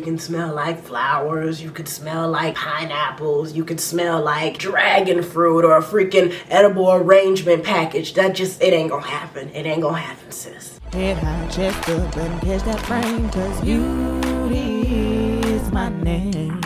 can smell like flowers, you could smell like pineapples, you could smell like dragon fruit or a freaking edible arrangement package. That just, it ain't gonna happen. It ain't gonna happen, sis. Head high, chest up, and catch that brain, cause beauty is my name.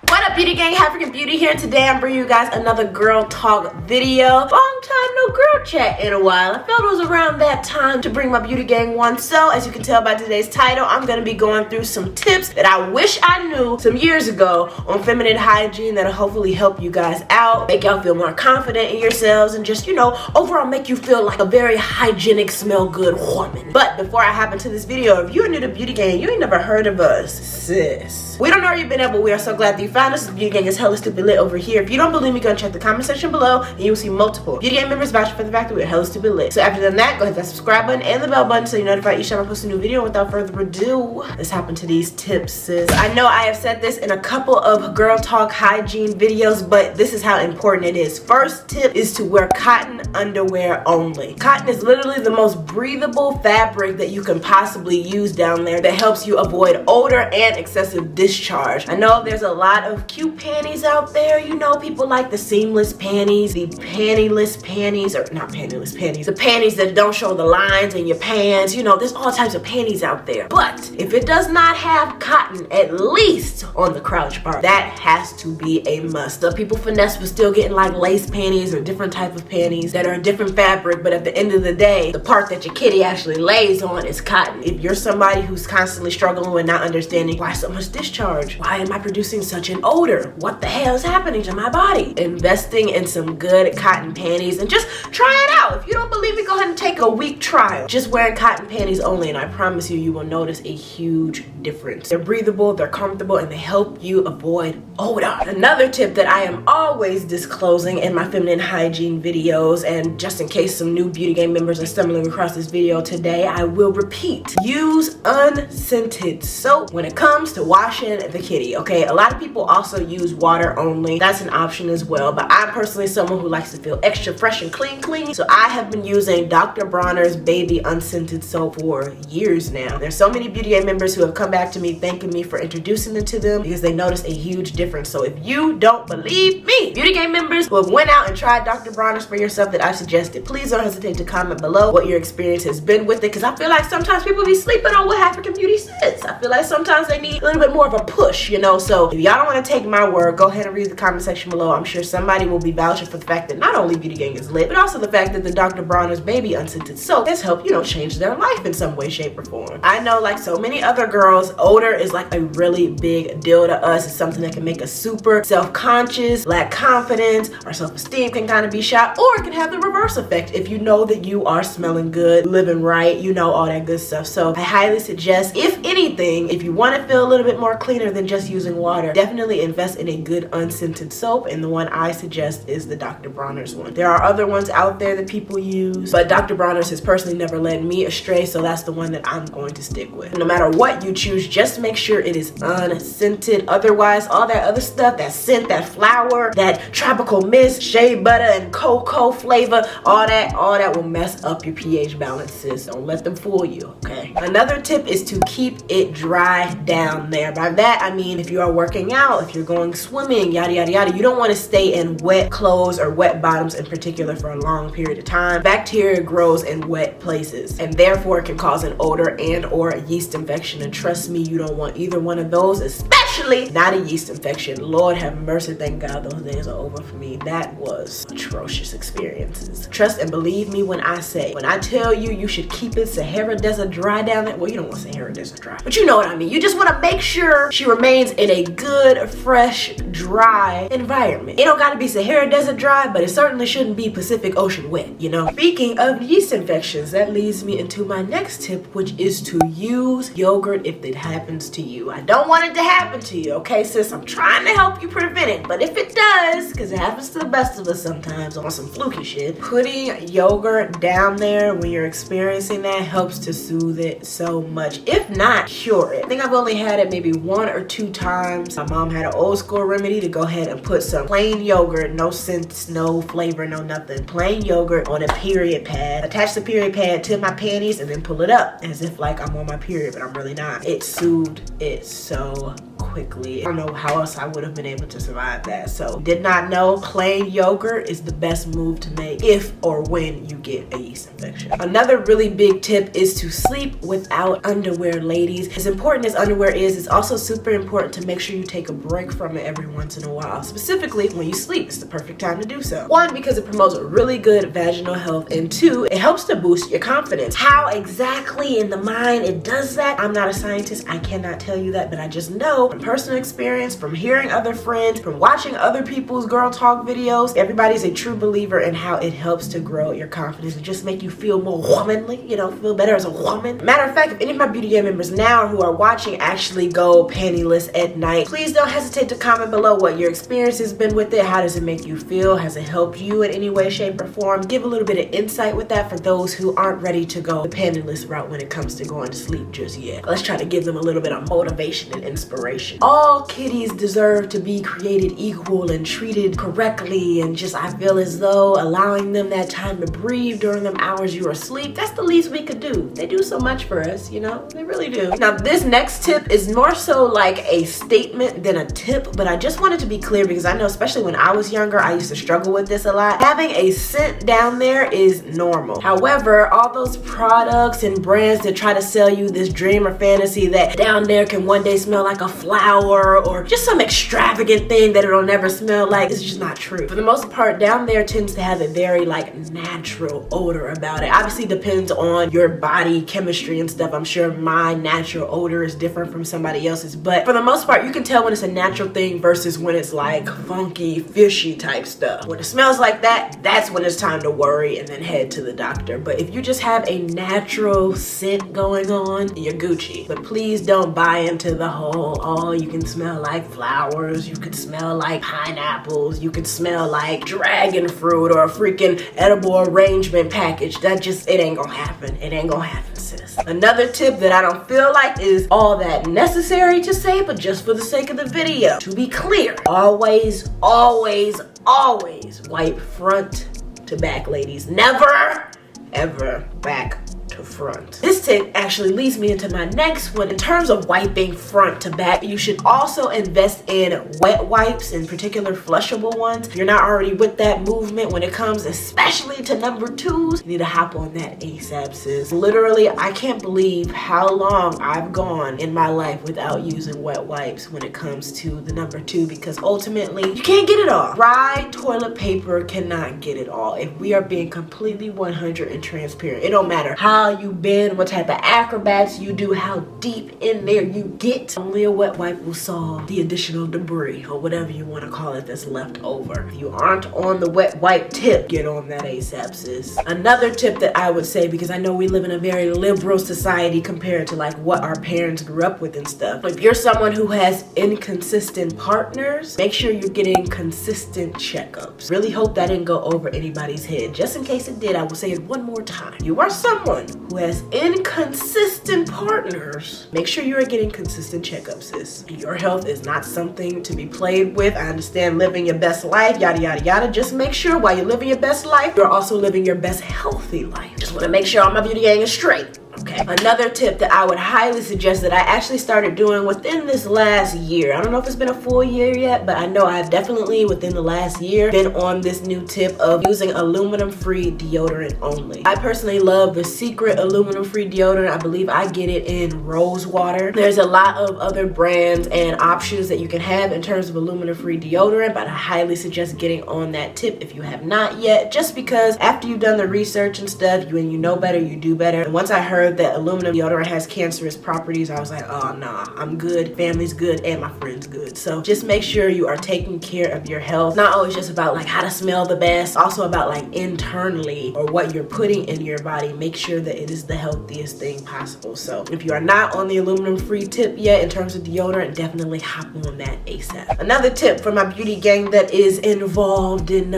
What up, beauty gang? African Beauty here, and today I'm bringing you guys another girl talk video. Long time no girl chat in a while. I felt it was around that time to bring my beauty gang one. So as you can tell by today's title, I'm gonna be going through some tips that I wish I knew some years ago on feminine hygiene that'll hopefully help you guys out, make y'all feel more confident in yourselves, and just, you know, overall make you feel like a very hygienic, smell good woman. But before I hop into this video, if you're new to beauty gang, you ain't never heard of us, sis. We don't know where you've been at, but we are so glad that you found us. The beauty gang is hella stupid lit over here. If you don't believe me, go and check the comment section below, and you will see multiple beauty gang members vouching for the fact that we're hella stupid lit. So after that, go hit that subscribe button and the bell button so you're notified each time I post a new video. Without further ado, let's hop into these tips, sis. I know I have said this in a couple of girl talk hygiene videos, but this is how important it is. First tip is to wear cotton underwear only. Cotton is literally the most breathable fabric that you can possibly use down there that helps you avoid odor and excessive discharge. I know there's a lot of cute panties out there. You know, people like the seamless panties, the pantyless panties, or not pantyless panties, the panties that don't show the lines in your pants. You know, there's all types of panties out there. But if it does not have cotton, at least on the crouch part, that has to be a must. The people finesse with still getting like lace panties or different type of panties that are a different fabric, but at the end of the day, the part that your kitty actually lays on is cotton. If you're somebody who's constantly struggling with not understanding why so much discharge, why am I producing such an odor, what the hell is happening to my body, investing in some good cotton panties and just try it out. If you don't believe me, go ahead and take a week trial just wearing cotton panties only, and I promise you, you will notice a huge difference. They're breathable, they're comfortable, and they help you avoid odor. Another tip that I am always disclosing in my feminine hygiene videos, and just in case some new beauty game members are stumbling across this video today, I will repeat: use unscented soap when it comes to washing the kitty. Okay, a lot of people also use water only. That's an option as well, but I'm personally someone who likes to feel extra fresh and clean, so I have been using Dr. Bronner's baby unscented soap for years now. There's so many beauty game members who have come back to me thanking me for introducing it to them because they noticed a huge difference. So if you don't believe me, beauty game members who have went out and tried Dr. Bronner's for yourself that I've suggested, please don't hesitate to comment below what your experience has been with it, because I feel like sometimes people be sleeping on what African Beauty says. I feel like sometimes they need a little bit more of a push, you know. So if y'all don't want to take my word, go ahead and read the comment section below. I'm sure somebody will be vouching for the fact that not only beauty gang is lit, but also the fact that the Dr. Bronner's baby unscented soap has helped, you know, change their life in some way, shape, or form. I know, like so many other girls, odor is like a really big deal to us. It's something that can make us super self-conscious, lack confidence, our self-esteem can kind of be shot, or it can have the reverse effect if you know that you are smelling good, living right, you know, all that good stuff. So I highly suggest, if anything, if you want to feel a little bit more cleaner than just using water, definitely invest in a good unscented soap, and the one I suggest is the Dr. Bronner's one. There are other ones out there that people use, but Dr. Bronner's has personally never led me astray, so that's the one that I'm going to stick with. No matter what you choose, just make sure it is unscented. Otherwise, all that other stuff, that scent, that flower, that tropical mist, shea butter, and cocoa flavor, all that will mess up your pH balances. Don't let them fool you, okay? Another tip is to keep it dry down there. By that, I mean if you are working out, if you're going swimming, yada, yada, yada, you don't want to stay in wet clothes or wet bottoms in particular for a long period of time. Bacteria grows in wet places, and therefore it can cause an odor and or a yeast infection, and trust me, you don't want either one of those, especially not a yeast infection. Lord have mercy, thank God those days are over for me. That was atrocious experiences. Trust and believe me when I say, when I tell you, you should keep it Sahara Desert dry down there. Well, you don't want Sahara Desert dry, but you know what I mean. You just want to make sure she remains in a good, fresh, dry environment. It don't got to be Sahara Desert dry, but it certainly shouldn't be Pacific Ocean wet, you know. Speaking of yeast infections, that leads me into my next tip, which is to use yogurt if it happens to you. I don't want it to happen to you, okay, sis? I'm trying to help you prevent it, but if it does, because it happens to the best best of us sometimes on some fluky shit. Putting yogurt down there when you're experiencing that helps to soothe it so much, if not cure it. I think I've only had it maybe 1 or 2 times. My mom had an old school remedy to go ahead and put some plain yogurt, no scents, no flavor, no nothing, plain yogurt on a period pad, attach the period pad to my panties and then pull it up as if like I'm on my period, but I'm really not. It soothed it so quickly. I don't know how else I would have been able to survive that. So did not know plain yogurt is the best move to make if or when you get a yeast infection. Another really big tip is to sleep without underwear, ladies. As important as underwear is, it's also super important to make sure you take a break from it every once in a while. Specifically when you sleep, it's the perfect time to do so. 1, because it promotes really good vaginal health, and 2, it helps to boost your confidence. How exactly in the mind it does that, I'm not a scientist, I cannot tell you that, but I just know from personal experience, from hearing other friends, from watching other people's girl talk videos, everybody's a true believer in how it helps to grow your confidence and just make you feel more womanly, you know, feel better as a woman. Matter of fact, if any of my beauty game members now who are watching actually go pantyless at night, please don't hesitate to comment below what your experience has been with it. How does it make you feel? Has it helped you in any way, shape, or form? Give a little bit of insight with that for those who aren't ready to go the pantyless route when it comes to going to sleep just yet. Let's try to give them a little bit of motivation and inspiration. All kitties deserve to be created equal and treated correctly, and just I feel as though allowing them that time to breathe during them hours you are asleep, that's the least we could do. They do so much for us, you know, they really do. Now this next tip is more so like a statement than a tip, but I just wanted to be clear because I know especially when I was younger, I used to struggle with this a lot. Having a scent down there is normal. However, all those products and brands that try to sell you this dream or fantasy that down there can one day smell like a flower or just some extravagant thing that it'll never smell like, it's just not true. For the most part, down there tends to have a very like natural odor about it. Obviously depends on your body chemistry and stuff. I'm sure my natural odor is different from somebody else's, but for the most part, you can tell when it's a natural thing versus when it's like funky, fishy type stuff. When it smells like that, that's when it's time to worry and then head to the doctor. But if you just have a natural scent going on, you're Gucci. But please don't buy into the whole, oh, you can smell like flowers, you could smell like pineapples, you could smell like dragon fruit or a freaking edible arrangement package. That just, it ain't gonna happen. It ain't gonna happen, sis. Another tip that I don't feel like is all that necessary to say, but just for the sake of the video, to be clear, always, always, always wipe front to back, ladies. Never, ever back to front. This tip actually leads me into my next one. In terms of wiping front to back, you should also invest in wet wipes, in particular flushable ones. If you're not already with that movement when it comes especially to number 2s, you need to hop on that ASAP, sis. Literally, I can't believe how long I've gone in my life without using wet wipes when it comes to the number 2, because ultimately you can't get it all. Dry toilet paper cannot get it all. If we are being completely 100 and transparent, it don't matter how you been, what type of acrobats you do, how deep in there you get, only a wet wipe will solve the additional debris or whatever you want to call it that's left over. If you aren't on the wet wipe tip, get on that ASAP, sis. Another tip that I would say, because I know we live in a very liberal society compared to like what our parents grew up with and stuff. If you're someone who has inconsistent partners, make sure you're getting consistent checkups. Really hope that didn't go over anybody's head. Just in case it did, I will say it one more time. You are someone who has inconsistent partners, make sure you are getting consistent checkups, sis. Your health is not something to be played with. I understand living your best life, yada, yada, yada. Just make sure while you're living your best life, you're also living your best healthy life. Just want to make sure all my beauty gang is straight. Okay. Another tip that I would highly suggest that I actually started doing within this last year. I don't know if it's been a full year yet, but I know I've definitely within the last year been on this new tip of using aluminum-free deodorant only. I personally love the Secret aluminum-free deodorant. I believe I get it in rose water. There's a lot of other brands and options that you can have in terms of aluminum-free deodorant, but I highly suggest getting on that tip if you have not yet, just because after you've done the research and stuff, you know better, you do better. And once I heard heard that aluminum deodorant has cancerous properties, I was like, oh nah, I'm good, family's good, and my friend's good. So just make sure you are taking care of your health. Not always just about like how to smell the best, also about like internally or what you're putting in your body. Make sure that it is the healthiest thing possible. So if you are not on the aluminum free tip yet in terms of deodorant, definitely hop on that ASAP. Another tip for my beauty gang that is involved in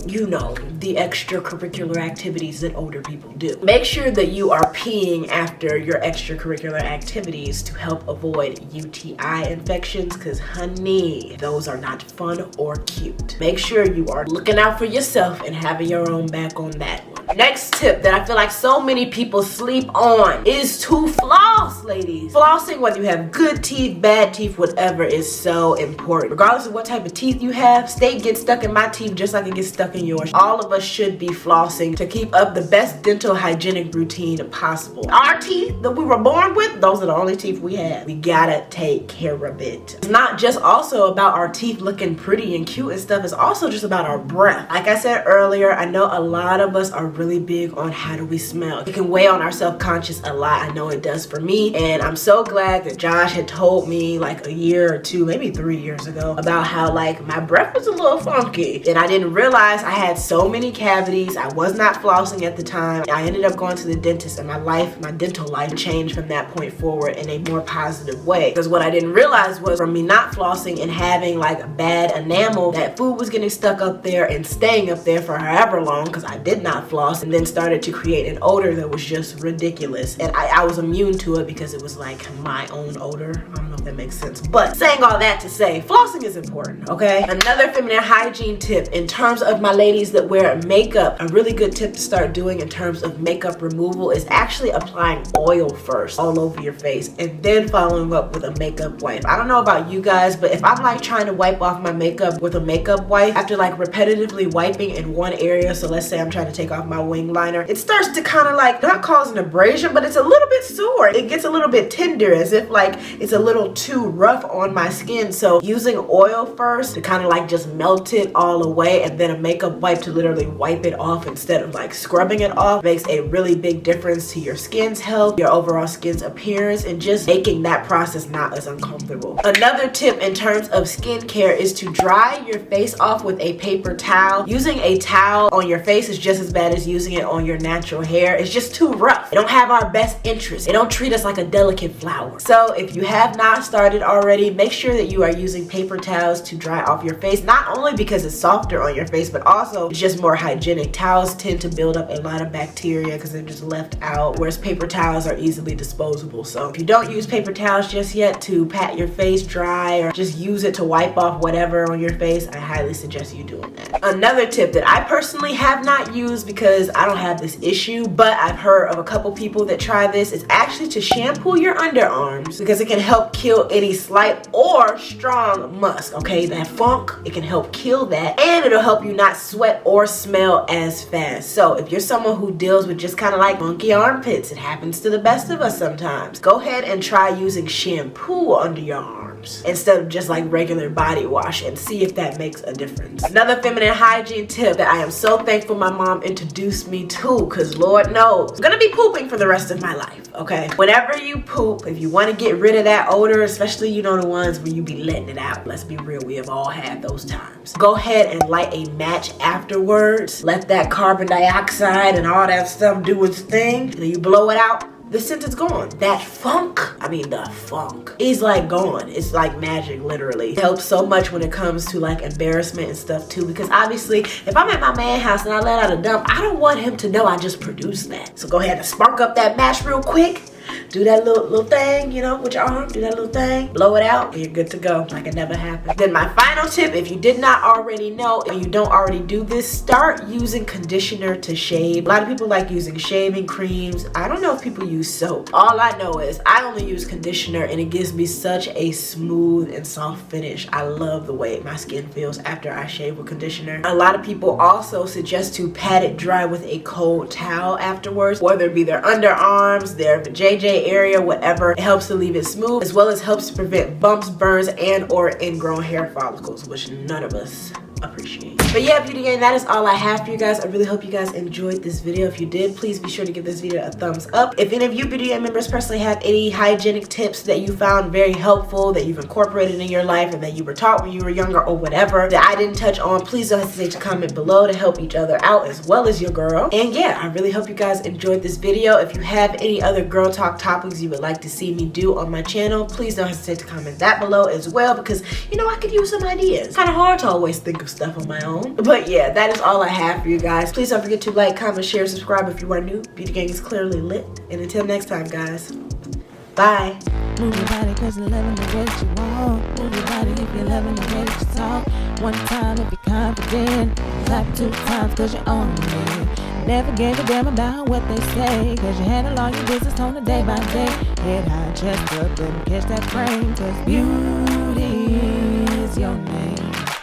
you know, the extracurricular activities that older people do. Make sure that you are peeing after your extracurricular activities to help avoid UTI infections, because honey, those are not fun or cute. Make sure you are looking out for yourself and having your own back on that one. Next tip that I feel like so many people sleep on is to floss, ladies. Flossing, whether you have good teeth, bad teeth, whatever, is so important. Regardless of what type of teeth you have, steak gets stuck in my teeth just like it gets stuck in yours. All of us should be flossing to keep up the best dental hygienic routine possible. Our teeth that we were born with, those are the only teeth we have. We gotta take care of it. It's not just also about our teeth looking pretty and cute and stuff, it's also just about our breath. Like I said earlier, I know a lot of us are really big on how do we smell. It can weigh on our self-conscious a lot. I know it does for me, and I'm so glad that Josh had told me like a year or two, maybe 3 years ago, about how like my breath was a little funky, and I didn't realize I had so many cavities. I was not flossing at the time. I ended up going to the dentist, and my dental life changed from that point forward in a more positive way, because what I didn't realize was from me not flossing and having like bad enamel, that food was getting stuck up there and staying up there for however long because I did not floss, and then started to create an odor that was just ridiculous. And I was immune to it because it was like my own odor. I don't know if that makes sense, but saying all that to say, flossing is important, okay? Another feminine hygiene tip in terms of my ladies that wear makeup, a really good tip to start doing in terms of makeup removal is actually applying oil first all over your face and then following up with a makeup wipe. I don't know about you guys, but if I'm like trying to wipe off my makeup with a makeup wipe, after like repetitively wiping in one area, so let's say I'm trying to take off my wing liner, it starts to kind of like not cause an abrasion, but it's a little bit sore. It gets a little bit tender, as if like it's a little too rough on my skin. So using oil first to kind of like just melt it all away, and then a makeup wipe to literally wipe it off instead of like scrubbing it off, makes a really big difference to your skin's health, your overall skin's appearance, and just making that process not as uncomfortable. Another tip in terms of skincare is to dry your face off with a paper towel. Using a towel on your face is just as bad as using it on your natural hair. It's just too rough. They don't have our best interests. They don't treat us like a delicate flower. So if you have not started already, make sure that you are using paper towels to dry off your face, not only because it's softer on your face, but also it's just more hygienic. Towels tend to build up a lot of bacteria because they're just left out, whereas paper towels are easily disposable. So if you don't use paper towels just yet to pat your face dry or just use it to wipe off whatever on your face, I highly suggest you doing that. Another tip that I personally have not used because I don't have this issue, but I've heard of a couple people that try this, is actually to shampoo your underarms, because it can help kill any slight or strong musk, okay? That funk, it can help kill that, and it'll help you not sweat or smell as fast. So if you're someone who deals with just kind of like funky armpits, it happens to the best of us sometimes, go ahead and try using shampoo under your arms instead of just like regular body wash and see if that makes a difference. Another feminine hygiene tip that I am so thankful my mom introduced me to, because Lord knows I'm gonna be pooping for the rest of my life, okay? Whenever you poop, if you want to get rid of that odor, especially you know the ones where you be letting it out, let's be real, we have all had those times. Go ahead and light a match afterwards. Let that carbon dioxide and all that stuff do its thing, and then you blow it out. The scent is gone. That funk, the funk is like gone. It's like magic, literally. It helps so much when it comes to like embarrassment and stuff too, because obviously if I'm at my man's house and I let out a dump, I don't want him to know I just produced that. So go ahead and spark up that match real quick. Do that little thing, you know, with your arm. Do that little thing. Blow it out, and you're good to go, like it never happened. Then my final tip, if you did not already know and you don't already do this, start using conditioner to shave. A lot of people like using shaving creams. I don't know if people use soap. All I know is I only use conditioner, and it gives me such a smooth and soft finish. I love the way my skin feels after I shave with conditioner. A lot of people also suggest to pat it dry with a cold towel afterwards, whether it be their underarms, their JJ area, whatever. It helps to leave it smooth, as well as helps to prevent bumps, burns, and or ingrown hair follicles, which none of us appreciate. But yeah, beauty gang, that is all I have for you guys. I really hope you guys enjoyed this video. If you did, please be sure to give this video a thumbs up. If any of you beauty gang members personally have any hygienic tips that you found very helpful, that you've incorporated in your life, and that you were taught when you were younger or whatever, that I didn't touch on, please don't hesitate to comment below to help each other out as well as your girl. And yeah, I really hope you guys enjoyed this video. If you have any other girl talk topics you would like to see me do on my channel, please don't hesitate to comment that below as well, because you know I could use some ideas. It's kind of hard to always think of stuff on my own. But yeah, that is all I have for you guys. Please don't forget to like, comment, share, subscribe if you are new. Beauty gang is clearly lit. And until next time, guys, bye. Move your body cause you're loving the way that you want. Move your body if you're loving the way that you talk. One time if you're confident. Clap 2 times cause you're on me. Never gave a damn about what they say, cause you handle all your business on a day by day. Head high, chest up, and catch that frame, cause beauty